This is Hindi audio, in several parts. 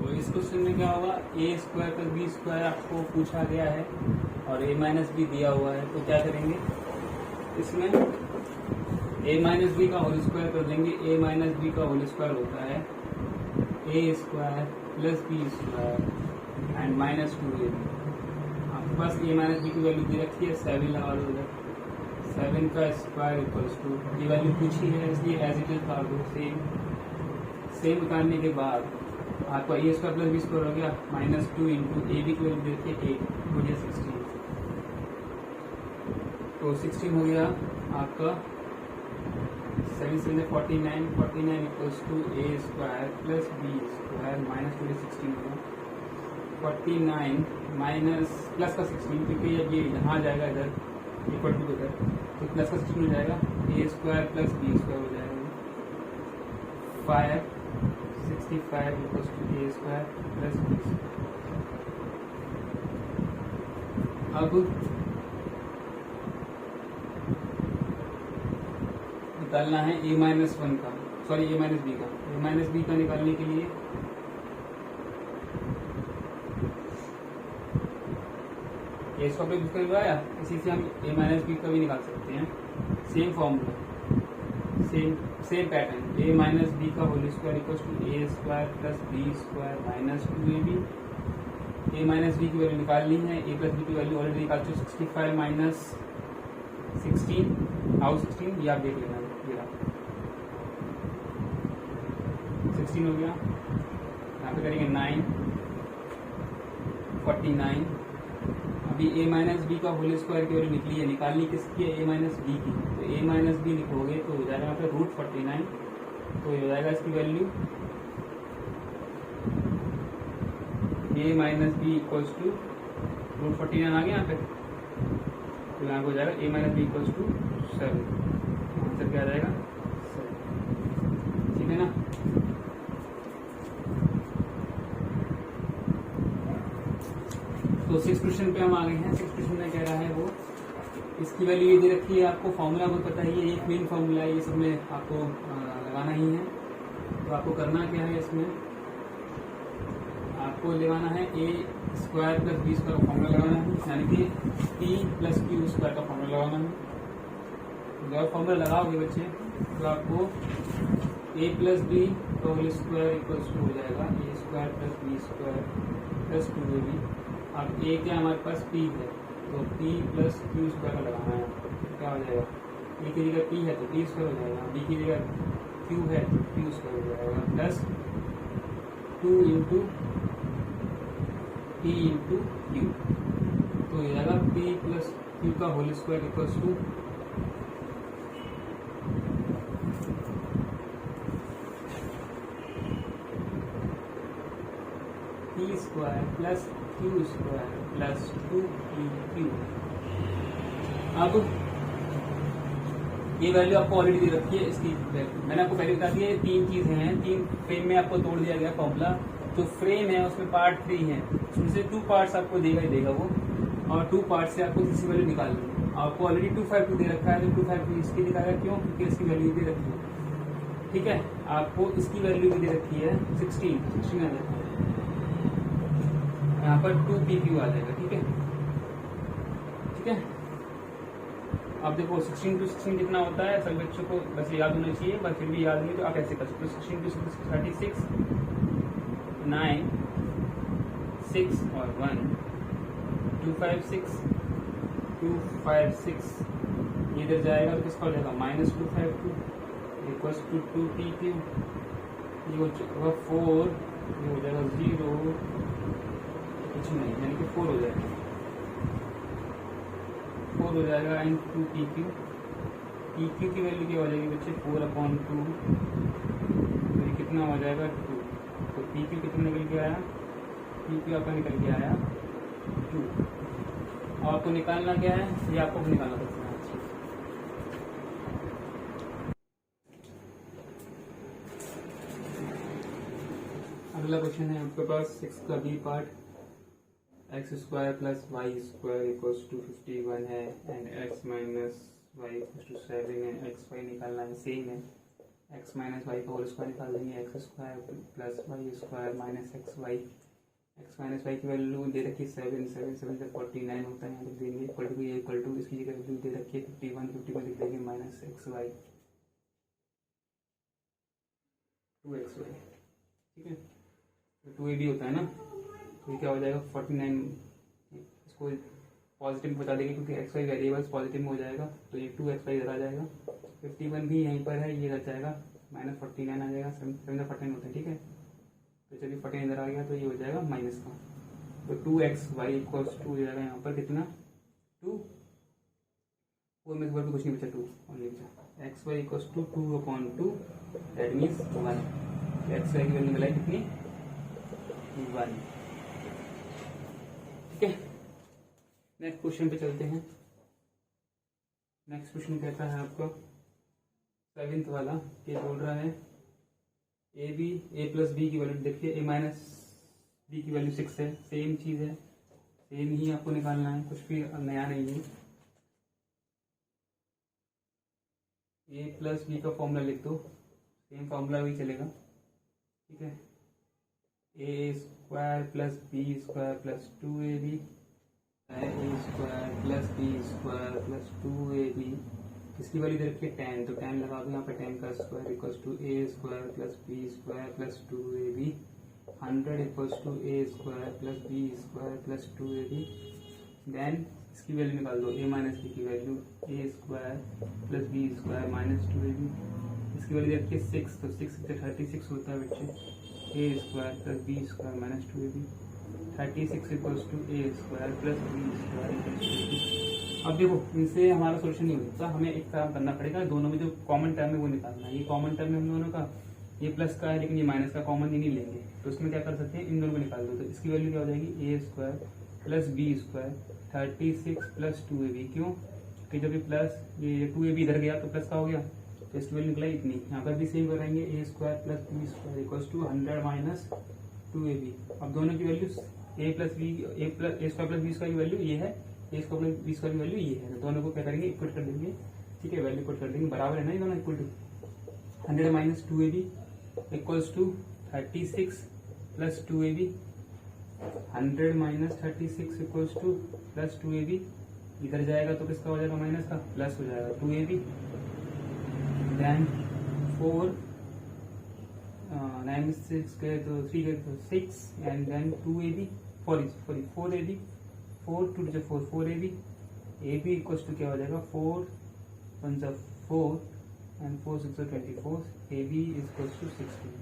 तो इस क्वेश्चन में क्या होगा, ए स्क्वायर प्लस बी स्क्वायर आपको पूछा गया है और ए माइनस बी दिया हुआ है। तो क्या करेंगे, इसमें ए माइनस बी का होल स्क्वायर कर देंगे। ए माइनस बी का होल स्क्वायर होता है A square plus B square and minus 2ab। आपके पास ए माइनस बी की वैल्यू दे रखी है, 7 लगा दो उधर। 7 का स्क्वायर इक्वल्स टू, ये वैल्यू पूछी है इसलिए एज इट इज डाल दो। सेम निकालने के बाद आपका ए स्क्वायर प्लस बी स्क्वायर हो गया -2 इंटू ए बी की वैल्यू देखिए 8 हो गया 16। तो 16 हो गया आपका 7 से 49, 49 equals to A square plus B square minus 2 16 होगा 49 माइनस प्लस का 16, क्योंकि जब ये यहाँ जाएगा इधर इक्वल टू इधर तो प्लस का 16 हो जाएगा। ए स्क्वायर प्लस बी स्क्वायर हो जाएगा 65 equals to A square plus B square. अब निकालना है ए माइनस वन का, सॉरी ए माइनस बी का। ए माइनस बी का निकालने के लिए a square plus B square लगाया, इसी से हम ए माइनस बी का भी निकाल सकते हैं। Same formula, same pattern. A minus B का whole square equals to A square plus B square minus 2ab। A minus B की वैल्यू निकालनी है, ए प्लस बी की वैल्यू ऑलरेडी निकाल चुके 65 माइनस 16 हाउ 16 ये आप देख लेना, ये 16 हो गया। यहाँ पे करेंगे 9 49। अभी ए माइनस बी का होल स्क्वायर की वैल्यू निकली है, निकालनी किसकी है, ए माइनस बी की। तो ए माइनस बी लिखोगे तो हो जाएगा यहाँ पे √49, तो हो जाएगा इसकी value A minus B equals to √49 आ गया यहाँ पे। तो यहाँ पे हो जाएगा A minus B equals to 7। Answer क्या आ जाएगा 7, ठीक है ना। तो 6 क्वेश्चन पे हम आ गए हैं। 6 क्वेश्चन में कह रहा है वो, इसकी वैल्यू ये दे रखी है, आपको फॉर्मूला बहुत पता ही है, एक मेन फॉर्मूला है, ये सब में आपको लगाना ही है। तो आपको करना क्या है, इसमें आपको लगाना है A square plus B square का फॉर्मूला लगाना है, यानी कि पी प्लस क्यू स्क्वायर का फॉर्मूला लगाना है। जब फॉर्मूला लगाओगे बच्चे तो आपको ए प्लस बी का होल स्क्वायर इक्वल्स टू हो जाएगा ए square plus B square plus 2ab। अब ए क्या हमारे पास पी है, तो पी प्लस क्यू स्क्वायर का लगाना है। क्या हो जाएगा, ए की जगह पी है तो पी स्क्वायर हो जाएगा, बी की जगह क्यू है तो क्यू स्क्वायर हो जाएगा, plus 2 into p into q. तो हो जाएगा पी प्लस क्यू का whole square equals to p square plus Q square plus 2pq। अब ये वैल्यू आपको ऑलरेडी दे रखी है, इसकी मैंने आपको पहले बता दिया, 3 चीजें हैं, 3 फ्रेम में आपको तोड़ दिया गया फॉर्मूला। जो फ्रेम है उसमें पार्ट 3 है, उसमें से 2 पार्ट्स आपको देगा ही देगा वो, और 2 पार्ट से आपको तीसरी वैल्यू निकालनी है। आपको ऑलरेडी 252 दे रखा है, तो 252 इसकी दिखाया क्यों, क्योंकि इसकी वैल्यू दे रखी है, ठीक है। आपको इसकी वैल्यू भी दे रखी है 16 आ जाएगा, यहाँ पर 2pq आ जाएगा, ठीक है, ठीक है। अब देखो 16 to 16 कितना होता है, सभी बच्चों को बस याद होना चाहिए, बस फिर भी याद नहीं तो आप ऐसे कर सकते हो। 16 to 6 36, 9 6 और 1 256 ये इधर जाएगा तो किसका हो जाएगा -252 इक्वल्स टू 2pq। ये हो जाएगा 4, ये हो जाएगा 0, कुछ नहीं, यानी कि 4 हो जाएगा, 4 हो जाएगा इन 2pq। pq की वैल्यू क्या हो जाएगी बच्चे 4/2, तो ये कितना हो जाएगा 2। तो pq कितना निकल के आया, pq आपका निकल के आया 2। और आपको निकालना क्या है, ये आपको निकालना पड़ता है। अगला क्वेश्चन है आपके पास 6 का b part, x square plus y square equals to 51 है and x minus y equals to 7 है। एक्स वाई निकालना है, सेम है। एक्स माइनस वाई का होल स्क्वायर निकाल देंगे, x square plus y square minus x y. X minus y की वैल्यू दे रखी है 7, 7 7 से 49 होता है, यहाँ लिख देंगे इक्वल टू इसकी जगह वैल्यू दे रखी है 51, 51 लिख देंगे माइनस एक्स वाई 2xy, ठीक है। तो 2ab होता है ना, तो ये क्या हो जाएगा 49, इसको पॉजिटिव में बता देंगे क्योंकि एक्स वाई वेरिएबल्स पॉजिटिव में हो जाएगा, तो ये 2xy इधर आ जाएगा, 51 भी यहीं पर है, ये लग जाएगा माइनस 49 आ जाएगा, 7 49 होता है, ठीक है। तो चलिए 49 इधर आ गया तो ये हो जाएगा माइनस का, तो 2xy इक्वल्स टू हो जाएगा यहाँ पर कितना 2, 4 में से वर्ग कुछ नहीं बचा 2 और ये बचा x y equals to 2/2 that means 1। X y की वैल्यू मिलाई कितनी 1, ठीक है। नेक्स्ट क्वेश्चन पे चलते हैं। नेक्स्ट क्वेश्चन कहता है आपका 7th वाला, ये बोल रहा है ए प्लस बी की वैल्यू देखिए, ए माइनस बी की वैल्यू 6 है, सेम चीज है, सेम ही आपको निकालना है, कुछ भी नया नहीं है। ए प्लस बी का फॉर्मूला लिख दो, सेम फॉर्मूला भी चलेगा, ठीक है। A square plus B square plus 2ab, A square plus B square plus 2ab, इसकी वैल्यू दे रखी है 10, तो 10 लगा दो यहाँ पे, 10 का square equals to A square plus B square plus 2ab, 100 equals to A square plus B square plus 2ab। Then इसकी वैल्यू निकाल दो, ए माइनस बी की value, A square plus B square minus 2ab, इसकी वैल्यू दे रखी है 6, तो 6 से 36 होता है बच्चे, A square plus B square minus 2ab, 36 equals to A square plus B square equals to 2ab। अब देखो इनसे हमारा सोल्यूशन नहीं होता, हमें एक काम करना पड़ेगा, दोनों में जो कॉमन टर्म है वो निकालना है। ये कॉमन टर्म है हम दोनों का, ये प्लस का है लेकिन ये माइनस का कॉमन ही नहीं लेंगे, तो इसमें क्या कर सकते हैं, इन दोनों को निकाल दो, तो इसकी वैल्यू क्या हो जाएगी A square plus B square 36 plus 2ab, क्यों कि जब ये प्लस ये 2ab इधर गया तो प्लस का हो गया, तो इसकी वैल्यू निकला इतनी। यहाँ पर भी सेम करेंगे, A square plus B square equals to 100 minus 2ab। अब दोनों की value A square plus B square की वैल्यू ये है, A square plus B square की वैल्यू ये है, तो दोनों को क्या करेंगे इक्वल कर देंगे, ठीक है, वैल्यू इक्वल कर देंगे, बराबर है ना ये दोनों, equal to 100 minus 2ab equals to 36 plus 2ab, 100 minus 36 equals to plus 2ab, इधर जाएगा तो किसका हो जाएगा माइनस का, प्लस हो जाएगा 2ab, देन 4 9 6 गए तो 3 गए तो 6 and then 2ab 4ab 4 2 to 4 4ab, ab equals to क्या हो जाएगा 4 1 4 एंड 4 6 24, ab इक्वल्स टू 16,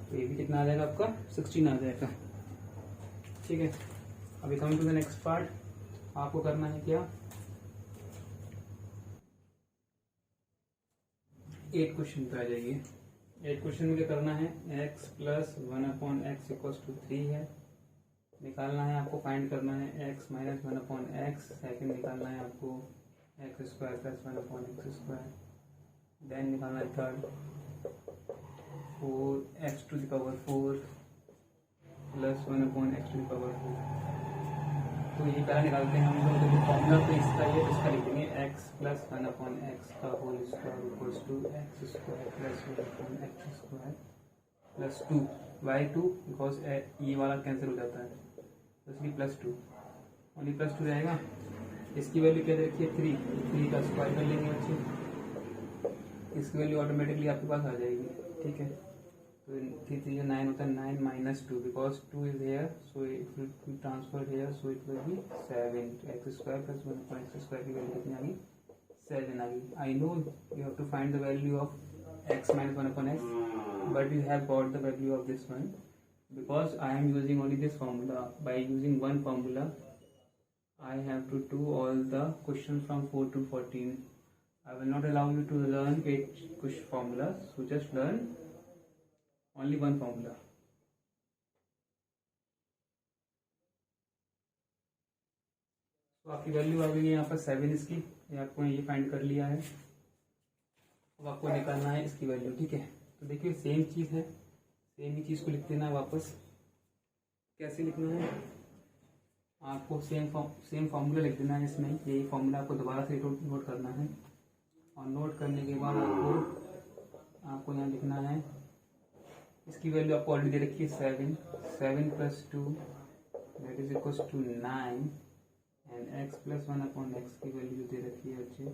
तो ab कितना आ जाएगा आपका 16 आ जाएगा, ठीक है। अभी come to the next part, आपको करना है क्या 8 क्वेश्चन पे आ जाइए। 8 क्वेश्चन में क्या करना है, x plus 1/x equals to 3 है, निकालना है आपको, फाइंड करना है x माइनस 1/x, सेकेंड निकालना है आपको x square plus 1/x square, then निकालना है third 4x to the power 4 plus 1/x to the power 4। तो ये पहला निकालते हैं हम लोग, तो फॉर्मूला तो इसका ये इसका लिखेंगे x प्लस 1/x का whole square equals to x square plus 1/x square plus 2 y2, because ये वाला कैंसिल हो जाता है तो इसलिए प्लस 2, ओनली प्लस 2 रहेगा। इसकी वैल्यू क्या रखिए 3 का स्क्वायर कर लेंगे बच्चे, इसकी वैल्यू ऑटोमेटिकली आपके पास आ जाएगी, ठीक है। तो 3 3 9 होता है 9 minus 2, because 2 is here so it will transfer here, so it will be 7 x square plus 1/x square की वैल्यू कितनी आ गई 7 आ गई। I know you have to find the value of x minus 1/x, but you have got the value of this one, because I am using only this formula. By using one formula I have to do all the questions from 4 to 14. I will not allow you to learn 8 question formulas, so just learn only one formula. तो आपकी वैल्यू आ गई है यहाँ पर 7 इसकी, ये आपको ये फाइंड कर लिया है, अब आपको निकालना है इसकी वैल्यू, ठीक है। तो देखिए सेम चीज़ है, सेम ही चीज़ को लिख देना है वापस। कैसे लिखना है आपको, सेम फॉर्मूला लिख देना है इसमें, यही फॉर्मूला आपको दोबारा से नोट करना है, और नोट करने के बाद आपको आपको यहाँ लिखना है, इसकी वैल्यू आपको ऑलरेडी दे रखी है 7 plus 2 that is equal to 9 and x plus 1 upon x की वैल्यू दे रखी है बच्चे,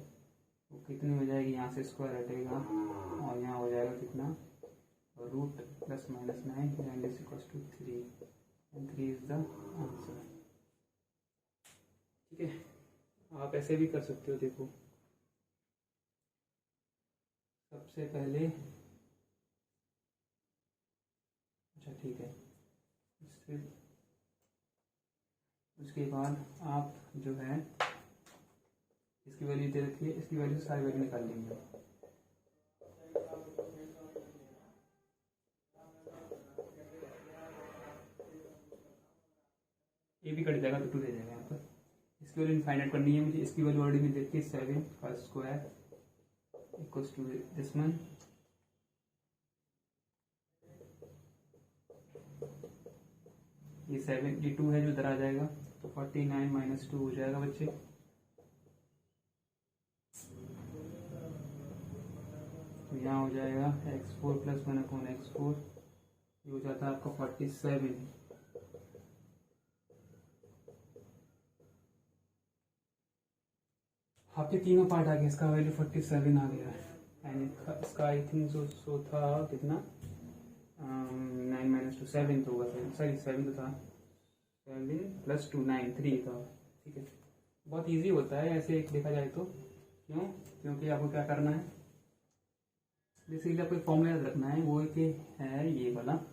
वो कितनी हो जाएगी, यहाँ से स्क्वायर हटेगा और यहाँ हो जाएगा कितना, root plus minus 9 and is equal to 3 and 3 is the answer. ठीक है, आप ऐसे भी कर सकते हो। देखो सबसे पहले, अच्छा ठीक है, उसके बाद आप जो है इसकी वैल्यू दे रखी है, इसकी वैल्यू से सारी वैल्यू निकाल लेंगे। ये भी कट जाएगा तो 2 रह जाएगा यहाँ पर। इसकी वैल्यू इनफाइनाइट करनी है मुझे, इसकी वैल्यू ऑलरेडी मुझे देखी है 7 का square equals to this one, ये 7 ये 2 है जो इधर आ जाएगा तो 49 माइनस 2 हो जाएगा बच्चे। तो यहाँ हो जाएगा x4 प्लस 1 अपॉन x4, ये हो जाता है आपका 47। आपके तीनों पार्ट आ गए, इसका वैल्यू 47 आ गया है एंड इसका आई थिंक सो था कितना, 9 माइनस 2 7 तो होगा, सॉरी 7 तो था, 7 प्लस 2 9 3 था। ठीक है, बहुत इजी होता है ऐसे देखा जाए तो, क्यों, क्योंकि आपको क्या करना है, बेसिकली आपको फॉर्मूला याद रखना है, वो कि है ये वाला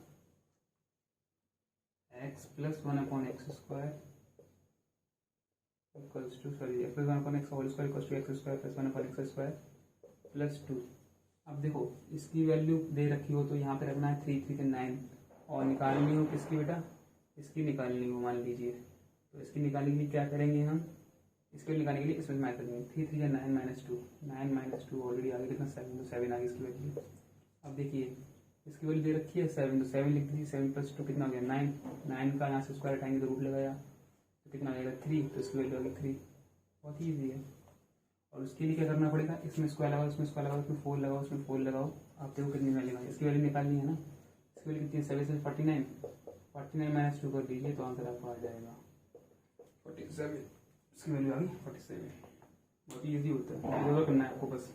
x plus 1 upon x square equals to, sorry x plus 1 upon x whole square equals to x square plus 1 upon x square plus 2। अब देखो इसकी वैल्यू दे रखी हो तो यहाँ पे रखना है 3 3 9 और निकालनी हो किसकी बेटा, इसकी निकालनी हो मान लीजिए, तो इसकी निकालने के लिए क्या करेंगे हम, इसके निकालने के लिए इसमें मैथ करेंगे 3 3 9 माइनस 2, 9 माइनस 2 ऑलरेडी आगे कितना 7, तो 7 आगे इसकी वैल्यू। अब देखिए इसकी वैल्यू दे रखी है 7, तो 7 लिख दीजिए, 7 प्लस 2 कितना हो गया 9, 9 का यहाँ से स्क्वायर हटाएंगे तो रूट लगाया तो कितना आ जाएगा 3, तो इसकी वैल्यू आ गई 3। बहुत ही ईजी है। और उसके लिए क्या करना पड़ेगा, इसमें स्क्वायर लगाओ, इसमें स्क्वायर लगाओ, इसमें 4 लगाओ, इसमें 4 लगाओ, आप देखो कितनी वैल्यू आई, इसकी वैल्यू निकालनी है ना, इसकी वैल्यू कितनी है 7 से 49 माइनस 2 कर दीजिए तो आंसर आपको आ जाएगा 47, इसकी वैल्यू आ गई 47। बहुत ही ईजी होता है, करना है आपको बस।